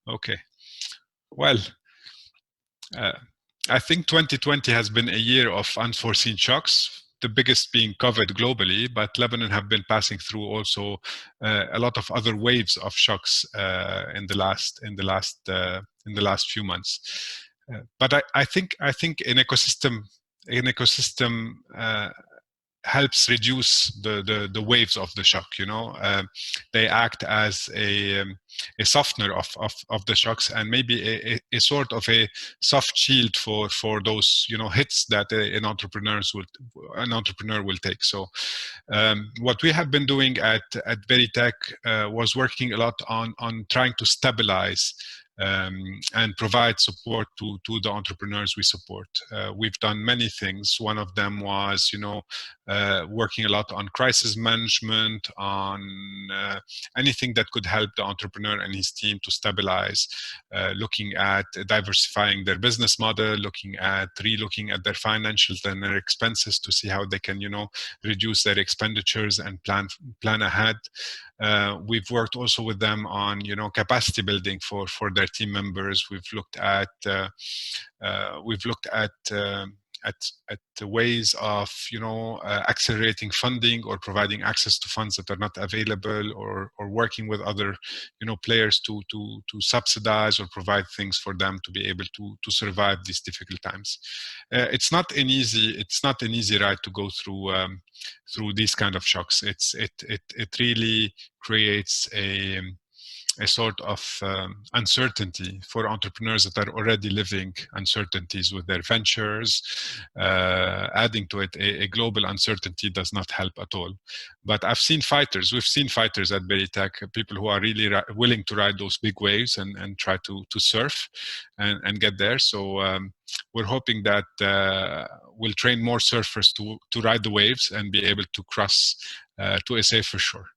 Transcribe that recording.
Okay. Well, uh, I think 2020 has been a year of unforeseen shocks, the biggest being COVID globally, but Lebanon have been passing through also a lot of other waves of shocks in the last few months. But I think an ecosystem helps reduce the waves of the shock. They act as a softener of the shocks, and maybe a sort of a soft shield for those hits that an entrepreneur will take. So what we have been doing at Veritech was working a lot on trying to stabilize and provide support to the entrepreneurs we support. We've done many things. One of them was, working a lot on crisis management, on anything that could help the entrepreneur and his team to stabilize, looking at diversifying their business model, looking at relooking at their financials and their expenses to see how they can, reduce their expenditures and plan ahead. We've worked also with them on, capacity building for their team members. We've looked at the ways of accelerating funding or providing access to funds that are not available, or working with other players to subsidize or provide things for them to be able to survive these difficult times. It's not an easy ride to go through these kind of shocks. It really creates a sort of uncertainty for entrepreneurs that are already living uncertainties with their ventures. Adding to it a global uncertainty does not help at all. But we've seen fighters at Veritech, people who are really willing to ride those big waves and try to surf and get there. So we're hoping that we'll train more surfers to ride the waves and be able to cross to a safer shore.